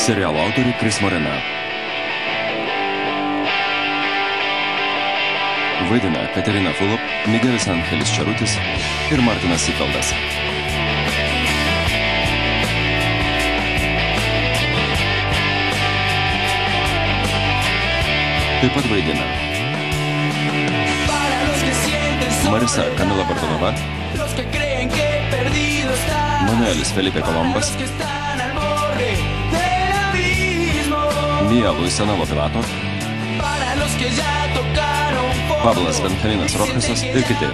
Serialo autorių Kris Morena. Vaidina Katerina Fulop, Miguelis Angelis Čarutis ir Martinas Sifeldas. Taip pat vaidina Marisa Kamila Bartonova, Manuelis Felipe Colombas, Mia Luisana Lopilato, Pablas Benjaminas Rojesas ir kiti.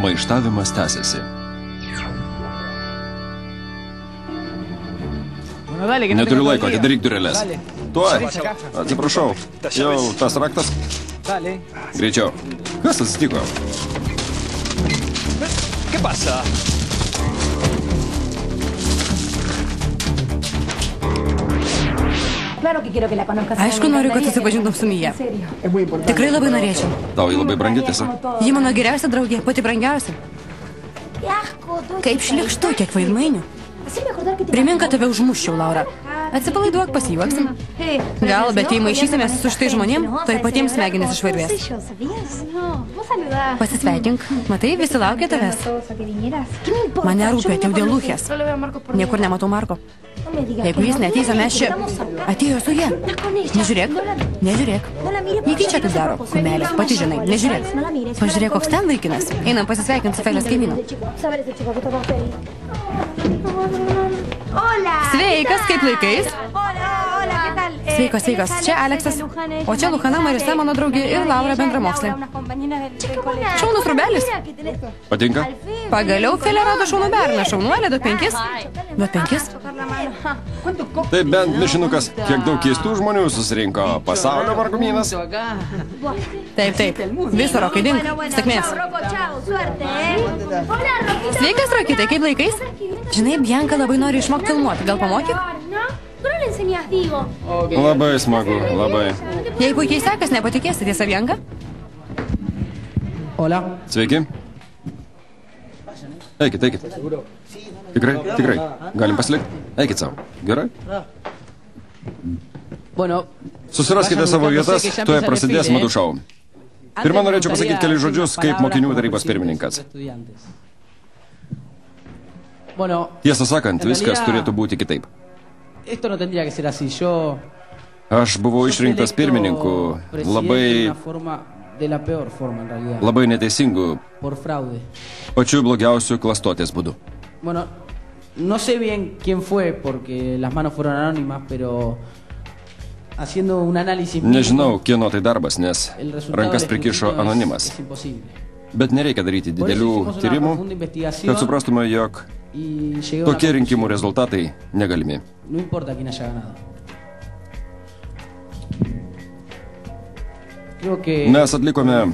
Maištavimas tęsiasi. Neturiu laiko, atidaryk dureles. Tuoj. Atsiprašau. Jau tas raktas. Greičiau. Kas atsitiko? ¿Qué pasa? Aišku, noriu, kad susipažintum su Mija. Tikrai labai norėčiau. Tau ji labai brangi, tiesa? Ji mano geriausia draugė, pati brangiausia. Kaip šlikštu, kiek vaidmainių. Primink, kad tave užmuščiau, Laura. Atsipalaiduok, pasijuoksim. Gal, bet jei maišysimės su štai žmonėm, tai patiems smegenis išvarvės. Pasisveikink. Matai, visi laukia tavęs. Mane rūpė, atėjau dėl Luchės. Niekur nematau Marko. Jeigu jis neateis, mes čia atėjo su jie. Nežiūrėk, nežiūrėk. Netyčia taip daro. Kumelė, pati žinai, nežiūrėk. Pažiūrėk, koks ten vaikinas. Einam pasisveikinti su Felės kaimynu. Sveikas, kaip laikais? Sveikas, sveikas. Čia Aleksas. O čia Luhana, Marisa, mano draugė ir Laura bendramokslė. Šaunus rubelis. Patinka? Pagaliau Felė rado šaunų berną. Šaunuolė, duok 5. Duok 5? Tai bent mišinukas, kiek daug keistų žmonių susirinko. Pasaulio margumynas. Taip, taip. Viso, Rokai, dink. Sėkmės. Sveikas, Rokitai, kaip laikais? Žinai, Bianka labai nori išmokti filmuoti. Gal pamokyk? Labai smagu, labai. Jei puikiai sekas, nepatikėsi, tiesa, Bianka? Sveiki. Eikit, eikit. Tikrai, tikrai. Galim pasilikti? Eikit savo. Gerai? Susiraskite savo vietas, tuoj prasidės madų šou. Pirmą norėčiau pasakyti kelius žodžius kaip mokinių tarybos pirmininkas. Tiesą sakant, viskas turėtų būti kitaip. Aš buvau išrinktas pirmininku labai neteisingų, pačių blogiausių klastotės būdų. No sé bien quién fue porque las manos fueron anónimas, pero haciendo un análisis. Nežinau, kieno tai darbas, nes rankas prikišo anonimas. Bet nereikia daryti didelių tyrimų, kad suprastume, jog tokie rinkimų rezultatai negalimi. No importa quién haya ganado. Mes atlikome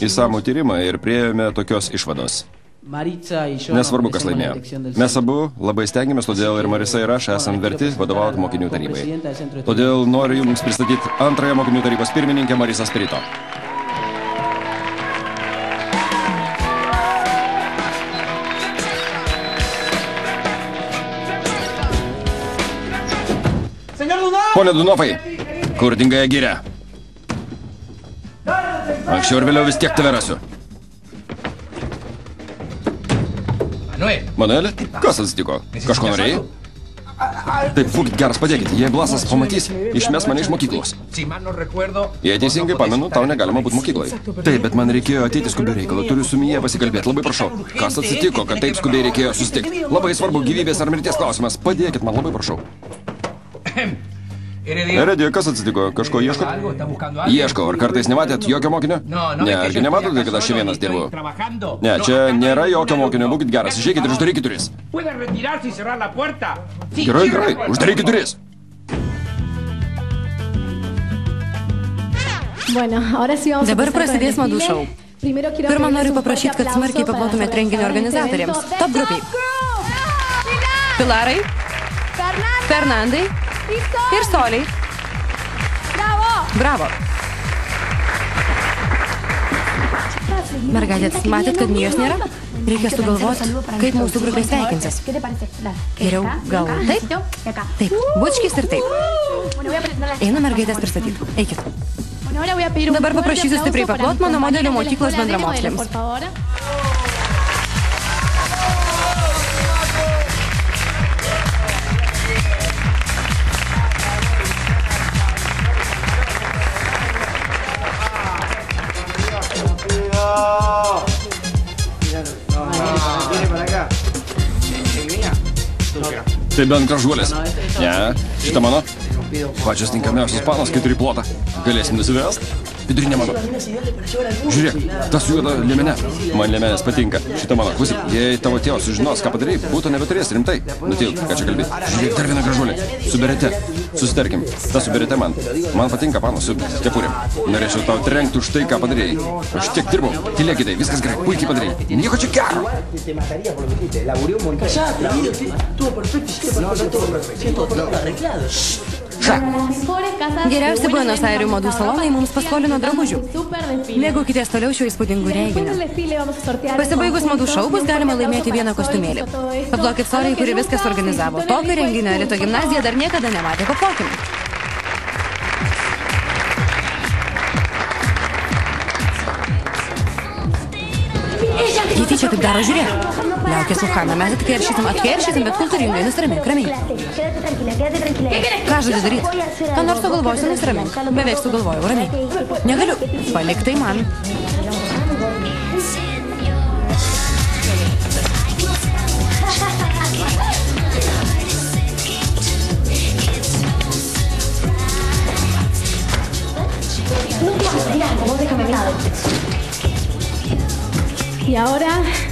įsamų tyrimą ir priėjome tokios išvados. Nesvarbu, kas laimėjo. Mes abu labai stengiamės, todėl ir Marisa ir aš esam verti vadovauti mokinių tarybai. Todėl noriu jums pristatyti antrąją mokinių tarybos pirmininkę Marisą Spirito. Pone Dunofai, kur dinga Egirė? Anksčiau ir vėliau vis tiek tave rasiu. Manueli, kas atsitiko? Kažko norėjai? Taip, būkit geras, padėkit. Jei Blasas pamatys, išmes mane iš mokyklos. Jei teisingai pamenu, tau negalima būti mokykloje. Taip, bet man reikėjo ateiti skubiu reikalu. Turiu su Mija pasikalbėti. Labai prašau. Kas atsitiko, kad taip skubiai reikėjo susitikti? Labai svarbu gyvybės ar mirties klausimas. Padėkit man, labai prašau. Eredija, kas atsitiko? Kažko ieškot? Ieškau. Ar kartais nematėt jokio mokinio? Ne, argi nematote, kad aš čia vienas dirbu? Ne, čia nėra jokio mokinio. Būkit geras. Išeikit ir uždarykit duris. Gerai, uždarykit duris. Dabar prasidės madų šou. Pirmą noriu paprašyti, kad smarkiai paplotumėt renginio organizatoriams. Top grupiai. Pilarai, Fernandai ir Soliai. Bravo. Mergaitės, matėt, kad Mijos nėra? Reikia sugalvoti, kaip mūsų grupė sveikinsis. Geriau gal taip? Taip, bučkis ir taip. Eina mergaitės pristatyti. Eikit. Dabar paprašysiu stipriai paplot mano modelio mokyklos bendramoksliams. Tai bent gražuolės. Ne, šitą mano. Pačios tinkamiausios panos, kai turi plotą. Galėsim nusivest? Vidurinė mano. Žiūrėk, tas juoda liemenė. Man liemenės patinka. Šitą mano. Klausyk, jei tavo tėvas sužinos, ką padarai, būtų nebeturės rimtai. Nutilk, ką čia kalbėt. Žiūrėk, dar viena gražuolė. Su berete. Susitarkim. Ta su berete man. Man patinka panos su kepurėm. Norėčiau tau trenkti už tai, ką padarėjai. Aš tiek dirbau. Tylėkite, viskas gerai. Puikiai padarėjai. Nieko čia gero. Geriausi Buenos Airių madų salonai mums paskolino drabužių. Mėgaukitės toliau šiuo įspūdingu renginiu. Pasibaigus madų šou bus galima laimėti vieną kostiumėlį. Paplokit Soliai, kuri viskas organizavo. Tokio renginio Elito gimnazija dar niekada nematė. Paplokim. Jei tyčia taip daro, žiūrėk. Liaukės Luhana, mes atkeršysim, bet kultūringai, nusiramink, ramiai. Ką žadi daryti? Ką nors sugalvosiu, nusiramink. Beveik sugalvojau, ramiai. Negaliu. Palik tai man.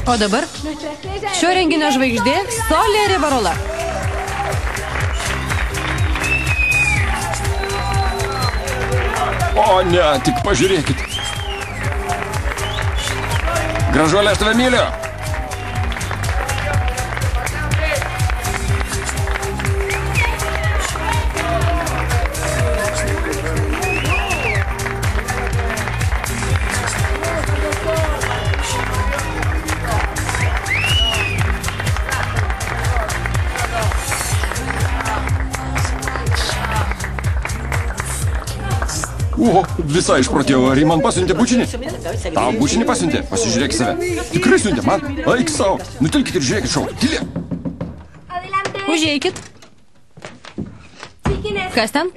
O dabar šio renginio žvaigždė Solė Rivarola. O ne, tik pažiūrėkit. Gražuolė, aš tave myliu. O, visai išprotėjau, ar jį man pasiuntė bučinį? Tau bučinį pasiuntė, pasižiūrėk save. Tikrai siuntė man, eik savo, nutilkit ir žiūrėkit šau, tylė. Užeikit. Kas ten?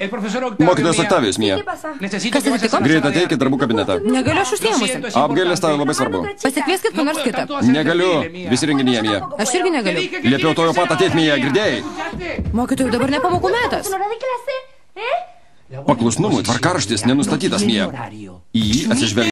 Mokytojas Oktavijus, Mija. Kas atsitiko? Greit ateikit darbų kabinetą. Negaliu, aš užsiemusi. Apgailės tau labai svarbu. Pasikvieskit ko nors kitą. Negaliu, visi renginyje, Mija. Aš irgi negaliu. Liepiau tojo pat ateit, Mija, girdėjai? Mokytojų dabar ne pamokų metas. Paklusnumui tvarkaraštis nenustatytas, Mija. Į jį atsižvelgia.